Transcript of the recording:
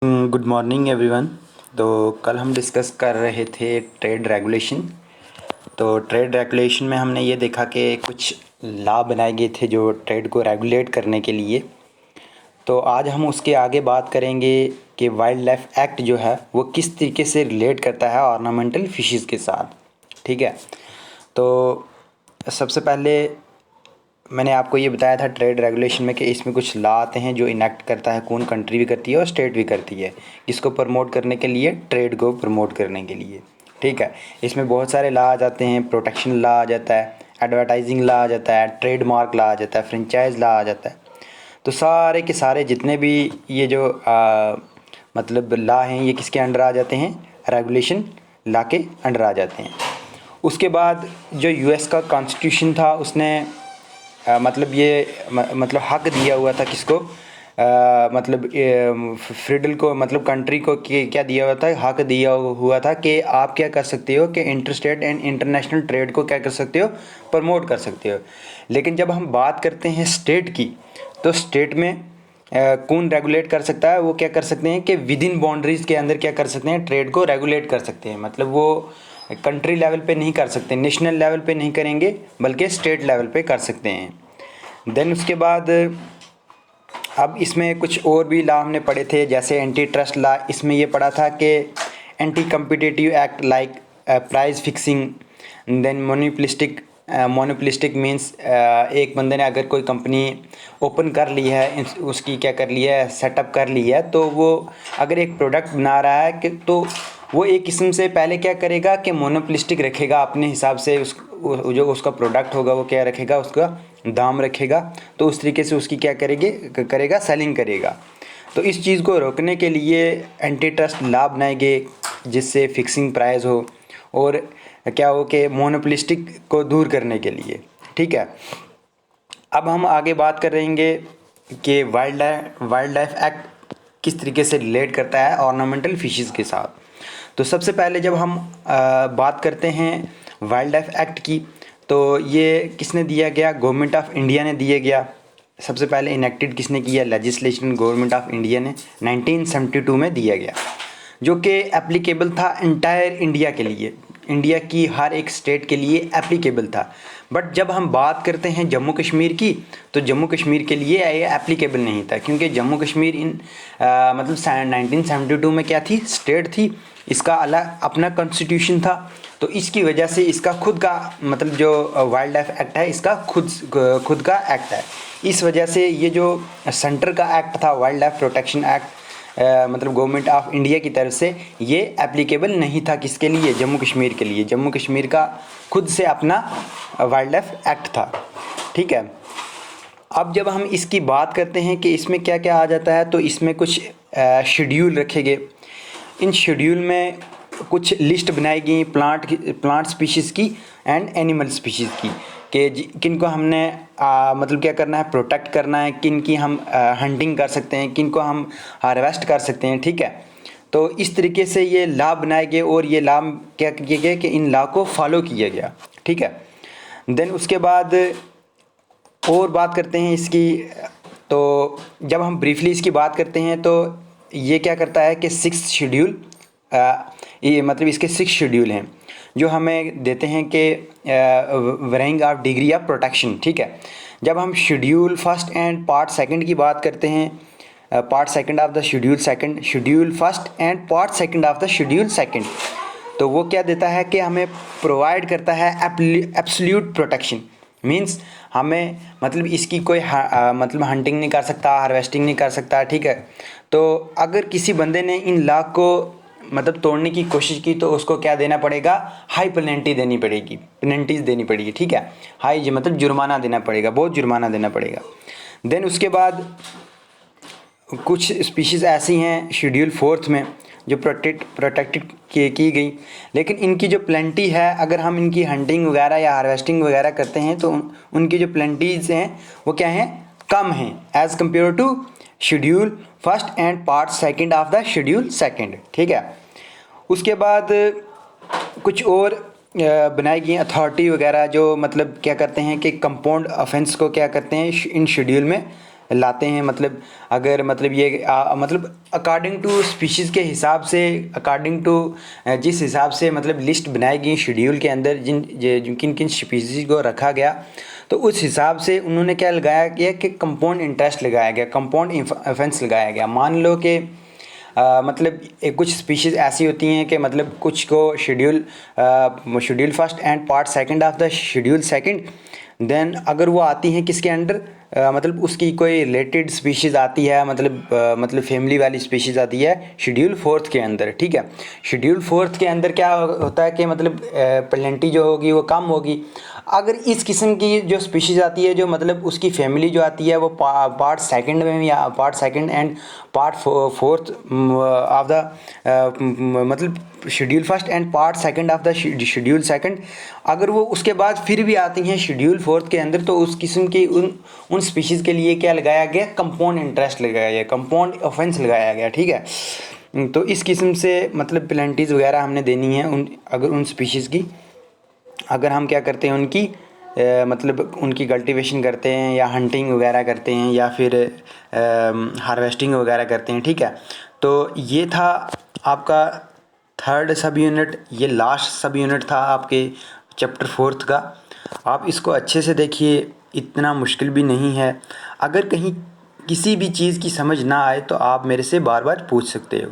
Good morning everyone. तो कल हम डिस्कस कर रहे थे ट्रेड रेगुलेशन। तो ट्रेड रेगुलेशन में हमने ये देखा कि कुछ लॉ बनाए गए थे जो ट्रेड को रेगुलेट करने के लिए। तो आज हम उसके आगे बात करेंगे कि वाइल्ड लाइफ एक्ट जो है वो किस तरीके से रिलेट करता है ऑर्नामेंटल फिशेस के साथ। ठीक है, तो सबसे पहले मैंने आपको ये बताया था ट्रेड रेगुलेशन में कि इसमें कुछ लॉ आते हैं जो इनेक्ट करता है, कौन कंट्री भी करती है और स्टेट भी करती है, किसको प्रमोट करने के लिए, ट्रेड को प्रमोट करने के लिए। ठीक है, इसमें बहुत सारे लॉ आ जाते हैं। प्रोटेक्शन लॉ आ जाता है, एडवर्टाइजिंग लॉ आ जाता है, ट्रेडमार्क लॉ आ जाता है, फ्रेंचाइज लॉ आ जाता है। तो सारे के सारे जितने भी ये जो मतलब लॉ हैं ये किसके अंडर आ जाते हैं, रेगुलेशन लॉ के अंडर आ जाते हैं। उसके बाद जो यूएस का कॉन्स्टिट्यूशन था उसने मतलब ये मतलब हक दिया हुआ था किसको, मतलब फ्रीडल को, मतलब कंट्री को क्या दिया हुआ था, हक दिया हुआ था कि आप क्या कर सकते हो कि इंटरस्टेट एंड इंटरनेशनल ट्रेड को क्या कर सकते हो, प्रमोट कर सकते हो। लेकिन जब हम बात करते हैं स्टेट की, तो स्टेट में कौन रेगुलेट कर सकता है, वो क्या कर सकते हैं कि विद इन बाउंड्रीज़ के अंदर क्या कर सकते हैं, ट्रेड को रेगुलेट कर सकते हैं। मतलब वो कंट्री लेवल पे नहीं कर सकते, नेशनल लेवल पे नहीं करेंगे, बल्कि स्टेट लेवल पे कर सकते हैं। देन उसके बाद अब इसमें कुछ और भी लॉ हमने पढ़े थे, जैसे एंटी ट्रस्ट लॉ। इसमें ये पढ़ा था कि anti competitive act like price fixing, then monopolistic means एक बंदे ने अगर कोई कंपनी ओपन कर ली है, उसकी क्या कर ली है, सेटअप कर ली है, तो वो अगर एक प्रोडक्ट बना रहा है कि तो वो एक किस्म से पहले क्या करेगा कि मोनोपोलिस्टिक रखेगा अपने हिसाब से, जो उसका प्रोडक्ट होगा वो क्या रखेगा, उसका दाम रखेगा। तो उस तरीके से उसकी क्या करेगा, सेलिंग करेगा। तो इस चीज़ को रोकने के लिए एंटी ट्रस्ट लॉ बनाए गए, जिससे फिक्सिंग प्राइस हो और क्या हो कि मोनोपोलिस्टिक को दूर करने के लिए। ठीक है, अब हम आगे बात करेंगे कि वाइल्ड लाइफ एक्ट किस तरीके से रिलेट करता है ऑर्नामेंटल फिशेस के साथ। तो सबसे पहले जब हम बात करते हैं वाइल्ड लाइफ एक्ट की, तो ये किसने दिया गया, गवर्नमेंट ऑफ इंडिया ने दिया गया। सबसे पहले इनेक्टेड किसने किया, लेजिस्लेशन गवर्नमेंट ऑफ इंडिया ने 1972 में दिया गया, जो कि एप्लीकेबल था इंटायर इंडिया के लिए, इंडिया की हर एक स्टेट के लिए एप्लीकेबल था। बट जब हम बात करते हैं जम्मू कश्मीर की, तो जम्मू कश्मीर के लिए ये एप्लीकेबल नहीं था, क्योंकि जम्मू कश्मीर मतलब 1972 में क्या थी, स्टेट थी, इसका अलग अपना कॉन्स्टिट्यूशन था। तो इसकी वजह से इसका खुद का मतलब जो वाइल्ड लाइफ एक्ट है, इसका खुद का एक्ट है। इस वजह से ये जो सेंटर का एक्ट था, वाइल्ड लाइफ प्रोटेक्शन एक्ट, मतलब गवर्नमेंट ऑफ इंडिया की तरफ से, ये एप्लीकेबल नहीं था किसके लिए, जम्मू कश्मीर के लिए। जम्मू कश्मीर का खुद से अपना वाइल्ड लाइफ एक्ट था। ठीक है, अब जब हम इसकी बात करते हैं कि इसमें क्या क्या आ जाता है, तो इसमें कुछ शेड्यूल रखे गए। इन शेड्यूल में कुछ लिस्ट बनाई गई प्लांट स्पीशीज़ की एंड एनिमल स्पीशीज़ की, कि किन को हमने मतलब क्या करना है, प्रोटेक्ट करना है, किन की हम हंटिंग कर सकते हैं, किन को हम हार्वेस्ट कर सकते हैं। ठीक है, तो इस तरीके से ये लॉ बनाए गए और ये लॉ क्या किए गए कि इन लॉ को फॉलो किया गया। ठीक है, देन उसके बाद और बात करते हैं इसकी। तो जब हम ब्रीफली इसकी बात करते हैं, तो ये क्या करता है कि 6 शेड्यूल, ये मतलब इसके 6 शेड्यूल हैं जो हमें देते हैं कि varying of degree of protection. ठीक है, जब हम schedule first and part second की बात करते हैं, part second of the schedule second, schedule first and part second of the schedule second, तो वो क्या देता है कि हमें प्रोवाइड करता है एब्सोल्यूट प्रोटेक्शन। मीन्स हमें मतलब इसकी कोई मतलब हंटिंग नहीं कर सकता, हार्वेस्टिंग नहीं कर सकता। ठीक है, तो अगर किसी बंदे ने इन लॉ को मतलब तोड़ने की कोशिश की, तो उसको क्या देना पड़ेगा, हाई पेनल्टीज़ देनी पड़ेगी। ठीक है, हाई मतलब जुर्माना देना पड़ेगा, बहुत जुर्माना देना पड़ेगा। देन उसके बाद कुछ स्पीशीज़ ऐसी हैं शेड्यूल 4 में जो प्रोटेक्टेड की गई, लेकिन इनकी जो प्लेंटी है, अगर हम इनकी हंटिंग वगैरह या हार्वेस्टिंग वगैरह करते हैं, तो उनकी जो प्लेंटीज़ हैं वो क्या हैं, कम हैं as compare to schedule first and part second of the schedule second. ठीक है, उसके बाद कुछ और बनाई गई अथॉरिटी वगैरह जो मतलब क्या करते हैं कि कंपाउंड ऑफेंस को क्या करते हैं इन शेड्यूल में लाते हैं, मतलब अगर मतलब ये मतलब अकॉर्डिंग टू स्पीशीज़ के हिसाब से, अकॉर्डिंग टू जिस हिसाब से मतलब लिस्ट बनाई गई शेड्यूल के अंदर जिन किन किन स्पीशीज़ को रखा गया, तो उस हिसाब से उन्होंने क्या लगाया गया कि कंपाउंड इंटरेस्ट लगाया गया, कंपाउंड ऑफेंस लगाया गया। मान लो कि मतलब कुछ स्पीशीज़ ऐसी होती हैं कि मतलब कुछ को schedule first and part second of the schedule second, then अगर वो आती हैं किसके अंडर, मतलब उसकी कोई रिलेटेड स्पीशीज़ आती है, मतलब फैमिली वाली स्पीशीज़ आती है शेड्यूल फोर्थ के अंदर, ठीक है। शेड्यूल फोर्थ के अंदर क्या होता है कि मतलब प्लेंटी जो होगी वो कम होगी। अगर इस किस्म की जो स्पीशीज़ आती है, जो मतलब उसकी फैमिली जो आती है वो पार्ट सेकंड में या part second and part fourth of the मतलब schedule first and part second of the schedule second, अगर वो उसके बाद फिर भी आती हैं शेड्यूल फोर्थ के अंदर, तो उस किस्म की उन स्पीशीज़ के लिए क्या लगाया गया, कंपाउंड इंटरेस्ट लगाया गया, कंपाउंड ऑफेंस लगाया गया, ठीक है। तो इस किस्म से मतलब पेनल्टीज़ वगैरह हमने देनी है उन स्पीशीज़ की, अगर हम क्या करते हैं उनकी मतलब उनकी कल्टीवेशन करते हैं या हंटिंग वगैरह करते हैं या फिर हार्वेस्टिंग वगैरह करते हैं, ठीक है। तो ये था आपका थर्ड सब यूनिट, ये लास्ट सब यूनिट था आपके चैप्टर फोर्थ का। आप इसको अच्छे से देखिए, इतना मुश्किल भी नहीं है। अगर कहीं किसी भी चीज़ की समझ ना आए तो आप मेरे से बार बार पूछ सकते हो।